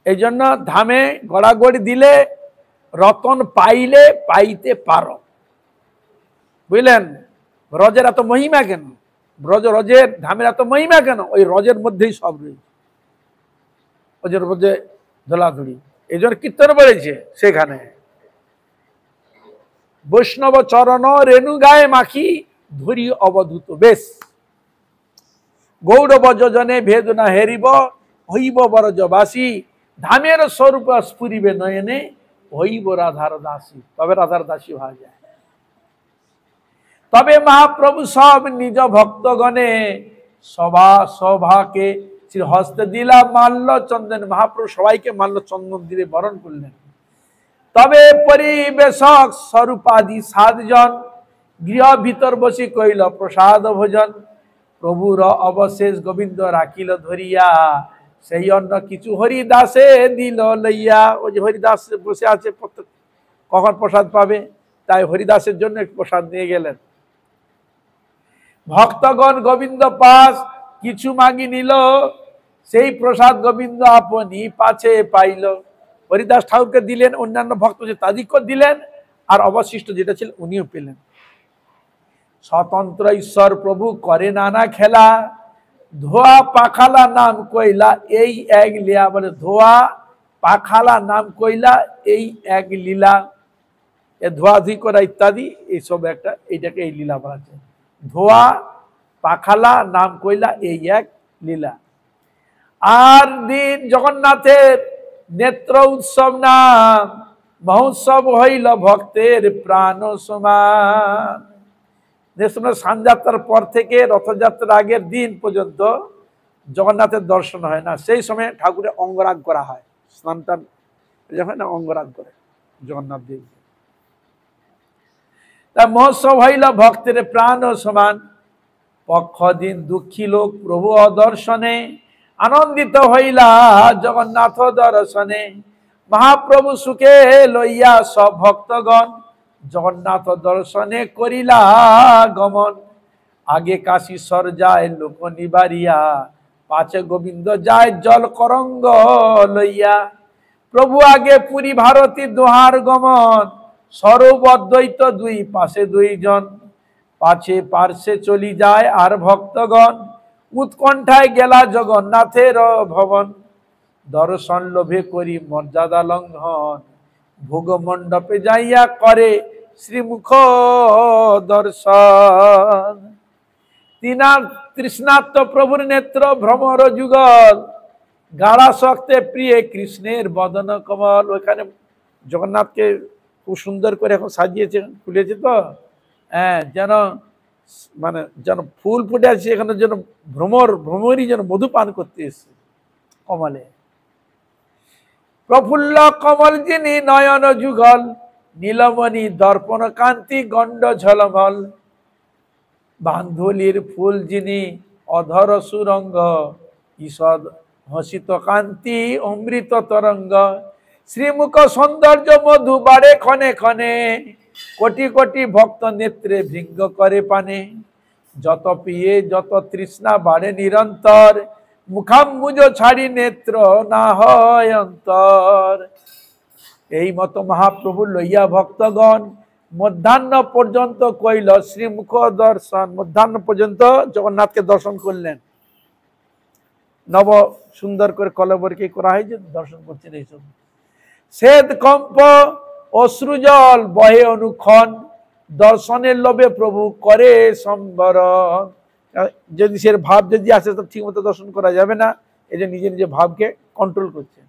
এই জন্য ধামে গড়াগড়ি দিলে রতন পাইলে পাইতে পারো। বুঝলেন? রজের এত মহিমা কেন? রজের ধামের এত মহিমা কেন? ওই রজের মধ্যেই সব রয়েছে, রজের মধ্যে ধুলাধুলি। এই জন্য কীর্তন বলেছে সেখানে, বৈষ্ণব চরণ রেণু গায়ে মাখি ধরি অবধূত বেশ, গৌরব যোজনে ভেদ না হেরিব হইব বরজবাসী, ধামের স্বরূপ স্ফুরিবে নয়নে হইব রাধার দাসী। তবে রাধার দাসী হওয়া যায়। তবে মহাপ্রভু সব নিজ ভক্তগণে সভাকে শ্রী হস্তে দিলা মাল্য চন্দন। মহাপ্রভু সবাইকে মাল্য চন্দন দিয়ে বরণ করলেন। তবে পরিবেশক স্বরূপাদি 7 জন গৃহ ভিতর বসি কইল প্রসাদ ভোজন, প্রভুর অবশেষ গোবিন্দ রাখিল ধরিয়া, সেই অন্ন কিছু হরিদাসে দিল লইয়া। ওই যে হরিদাস বসে আছে, কখন প্রসাদ পাবে, তাই হরিদাসের জন্য প্রসাদ নিয়ে গেলেন। ভক্তগণ গোবিন্দ পাশ কিছু মাগি নিল, সেই প্রসাদ গোবিন্দ আপনি পাছে পাইল। হরিদাস ঠাকুরকে দিলেন, অন্যান্য ভক্ত যে তাদেরকে দিলেন, আর অবশিষ্ট যেটা ছিল উনিও পেলেন। স্বতন্ত্র ঈশ্বর প্রভু করে নানা খেলা, ধোয়া পাখালা নাম কইলা এই এক লীলা। বলে ধোয়া পাখালা নাম কইলা এই এক লীলা। এ ধোয়াধুই করা ইত্যাদি এইসব একটা, এইটাকে এই লীলা বলা যায়। ধোয়া পাখালা নাম কইলা এই এক লীলা। আর দিন জগন্নাথের নেত্র উৎসব নাম, মহোৎসব হইল ভক্তের প্রাণ সমান। সানযাত্রার পর থেকে রথযাত্রার আগের দিন পর্যন্ত জগন্নাথের দর্শন হয় না। সেই সময় ঠাকুরের অঙ্গরাগ করা হয়, স্নান টান যখন না অঙ্গরাগ করে জগন্নাথ দেব। তা মহোৎসব হইল ভক্তের প্রাণ সমান। পক্ষ দিন দুঃখী লোক প্রভু দর্শনে, আনন্দিত হইলা জগন্নাথ দর্শনে। মহাপ্রভু সুখে লইয়া সব ভক্তগণ, জগন্নাথ দর্শনে করিলা গমন। আগে কাশীশ্বর যায় লোক নিবারিয়া, পাছে গোবিন্দ যায় জল করঙ্গ লইয়া। প্রভু আগে পুরী ভারতী দোহার গমন, স্বরূপ অদ্বৈত দুই পাশে 2 জন। পাছে পার্শ্বে চলি যায় আর ভক্তগণ, উৎকণ্ঠায় গেলা জগন্নাথের ভবন। দর্শন লোভে করি মর্যাদা লঙ্ঘন, ভোগ মণ্ডপে যাইয়া করে শ্রীমুখ দর্শন। তৃষ্ণার্ত প্রভুর নেত্র ভ্রমর যুগল, গাঢ়া শক্তে প্রিয়ে কৃষ্ণের বদন কমল। ওইখানে জগন্নাথকে খুব সুন্দর করে এখন সাজিয়েছে, খুলেছে তো, হ্যাঁ, যেন মানে যেন ফুল ফুটে আছে এখানে, যেন ভ্রমরই যেন মধু পান করতে এসছে কমলে। প্রফুল্ল কমল যিনি নয়ন যুগল, নীলমণি দর্পণ কান্তি গণ্ড ঝলমল। বান্ধুলির ফুল যিনি অধর সুরঙ্গ, ঈষদ হসিত কান্তি অমৃত তরঙ্গ। শ্রীমুখ সৌন্দর্য মধু বাড়ে ক্ষণে ক্ষণে, কোটি কোটি ভক্ত নেত্রে ভৃঙ্গ করে পানে। যত পিয়ে যত তৃষ্ণা বাড়ে নিরন্তর, মুখাম্বুজ ছাড়ি নেত্র না হয় অন্তর। এই মতো মহাপ্রভু লইয়া ভক্তগণ মধ্যাহ্ন পর্যন্ত কইল শ্রীমুখ দর্শন। মধ্যাহ্ন পর্যন্ত জগন্নাথকে দর্শন করলেন। নব সুন্দর করে কলবরকে করা হয়েছে, দর্শন করছেন। এইসব শ্বেত কম্প অশ্রুজল বহে অনুক্ষণ, দর্শনের লোভে প্রভু করে সম্বরণ। যদি সে ভাব যদি আসে তো ঠিক মতো দর্শন করা যাবে না, এই যে নিজে নিজে ভাবকে কন্ট্রোল করছেন।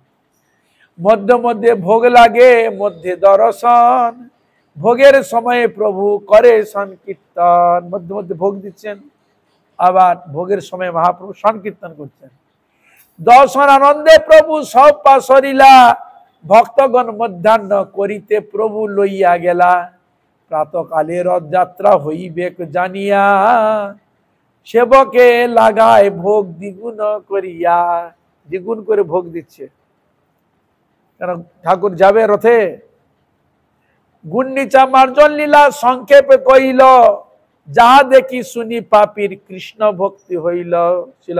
মধ্যে মধ্যে ভোগ লাগে মধ্যে দর্শন, ভোগের সময়ে প্রভু করে সংকীর্তন, মধ্যে মধ্যে ভোগ দিচ্ছেন, আবার ভোগের সময় মহাপ্রভু সংকীর্তন করছেন। দর্শন আনন্দে প্রভু সব পাশরিলা, ভক্তগণ মধ্যাহ্ন করিতে প্রভু লইয়া গেলা। প্রাতকালে রথযাত্রা হইবে জানিয়া, সেবকে লাগায় ভোগ দ্বিগুণ করিয়া। দ্বিগুণ করে ভোগ দিচ্ছে, কারণ ঠাকুর যাবে রথে। গুন্ডিচা মার্জন লীলা সংক্ষেপে কইল, যাহা দেখি শুনি পাপীর কৃষ্ণ ভক্তি হইল। ছিল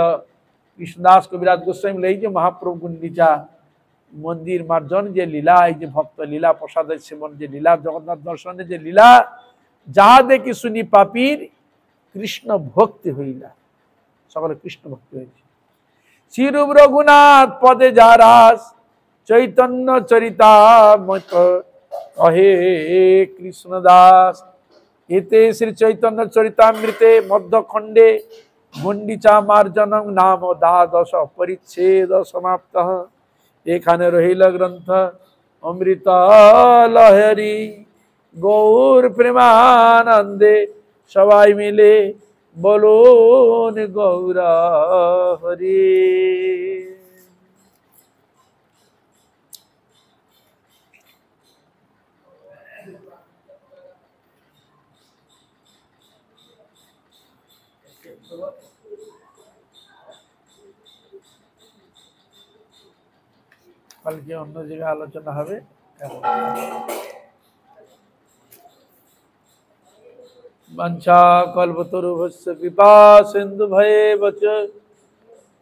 কৃষ্ণদাস কবিরাজ গোস্বামী এই যে মহাপ্রভু গুন্ডিচা মন্দির মার্জন যে লীলা, এই যে ভক্ত লীলা, প্রসাদের সেবন যে লীলা, জগন্নাথ দর্শনের যে লীলা, যাহা দেখি শুনি পাপীর কৃষ্ণ ভক্তি হইলা। সকলে কৃষ্ণ ভক্তি হয়েছে। শ্রীরূপ রঘুনাথ পদে যারাস, চৈতন্য চরিতামৃত অহে কৃষ্ণদাস। এতে শ্রী চৈতন্য চরিতামৃতে মধ্যখণ্ডে গুন্ডিচা মার্জনং নাম দ্বাদশ পরিচ্ছেদ সমাপ্ত। এখানে রহিল গ্রন্থ অমৃত লহরী, গৌর প্রেমানন্দে সবাই মিলে বলুন গৌর হরি। কালকে অন্য জায়গায় আলোচনা হবে। বাঞ্ছা কল্পতরুভ্যশ্চ কৃপা সিন্ধুভ্যেব চ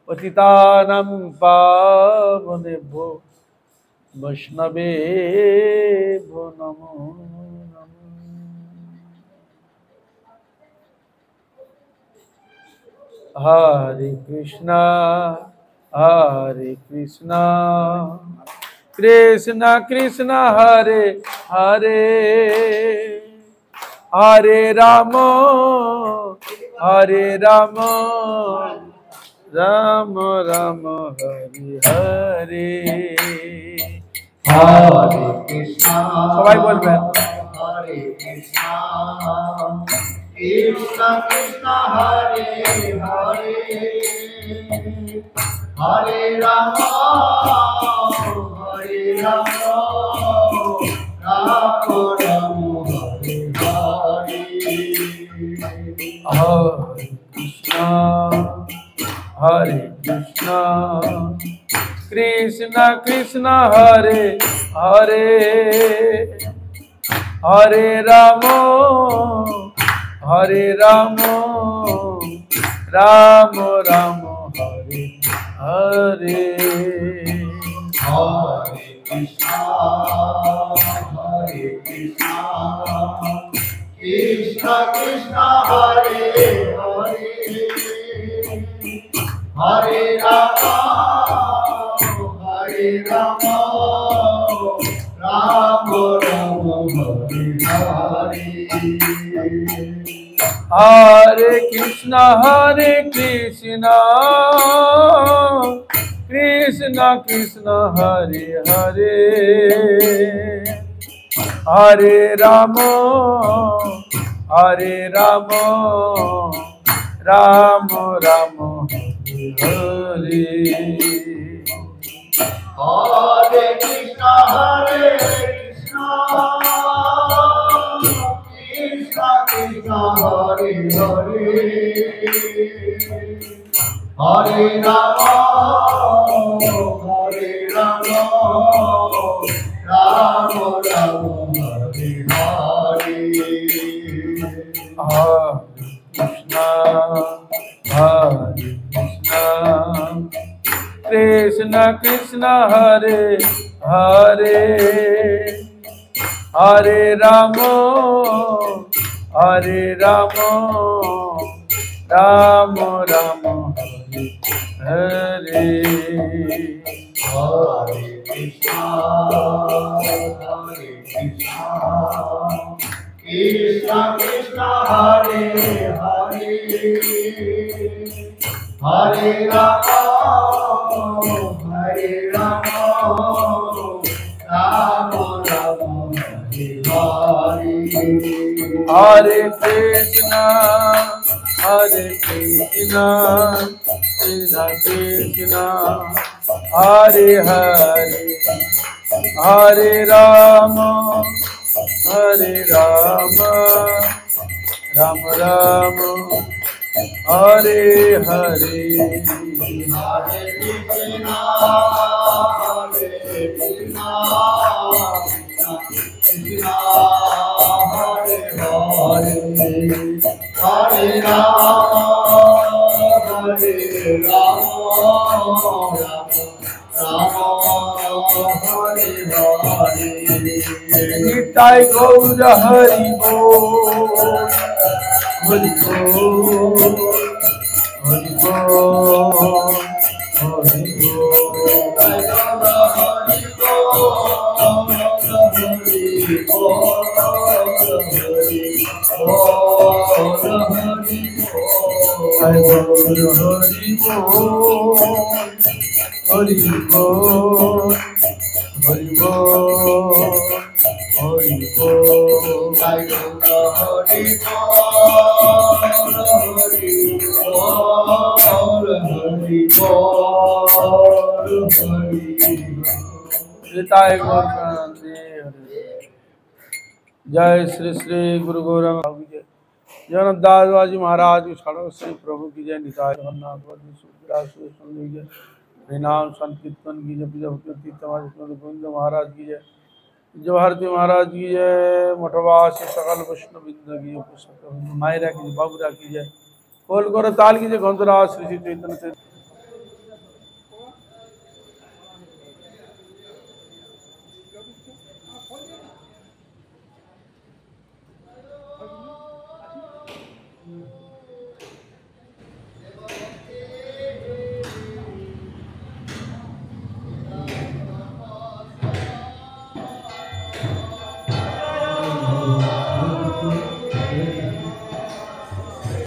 পতিতানাং পাবনেভ্যো বৈষ্ণবেভ্যো নমো নমঃ। হরে কৃষ্ণ হরে কৃষ্ণ কৃষ্ণ কৃষ্ণ হরে হরে, হরে রাম হরে রাম রাম রাম হরে হরে। হরে কৃষ্ণ সবাই বলবেন হরে কৃষ্ণ কৃষ্ণ কৃষ্ণ হরে হরে, হরে রাম হরে রাম রাম রাম হরে হরে। হরে কৃষ্ণ হরে কৃষ্ণ কৃষ্ণ কৃষ্ণ হরে হরে, হরে রাম রাম রাম হরে হরে। হরে কৃষ্ণ হরে কৃষ্ণ কৃষ্ণ কৃষ্ণ হরে হরে, হরে রাম রাম রাম হরে হরে। হরে কৃষ্ণ কৃষ্ণ কৃষ্ণ হরে হরে, হরে রাম রাম রাম হরে হরে। হরে কৃষ্ণ কৃষ্ণ কৃষ্ণ হরে হরে, হরে রাম রাম রাম হরে হরে। কৃষ্ণ কৃষ্ণ হরে হরে, হরে রাম রাম রাম হরে হরে। হরে কৃষ্ণ কৃষ্ণ কৃষ্ণ হরে হরে, হরে Ram Ram Ram Hare Hare. Hare Krishna, Hare Krishna, Krishna Krishna, Hare Hare, Hare Rama, Hare Rama, Rama Rama, Hare Hare. Hare Krishna, Hare Krishna, Krishna Hare Hare, Hare Rama, Hare Rama, Rama Hare Hare. Nitai Gaura Hari Bol, Hari Bol, Hari Bol, Hari जय श्री श्री गुरु गोरंग जगन्नाथ दास जी महाराज की छड़ो श्री प्रभु की जय। निताय जगन्नाथ जय। हरिनाम संकीर्तन की जय। गोविंद महाराज की जय। जवाहरती महाराज की जय। मठवासी सकल वैष्णव वृंद की जय। मायरा की जय। बाबूरा की जय। खोल करो ताल की जय। गंधराज श्री चैतन्य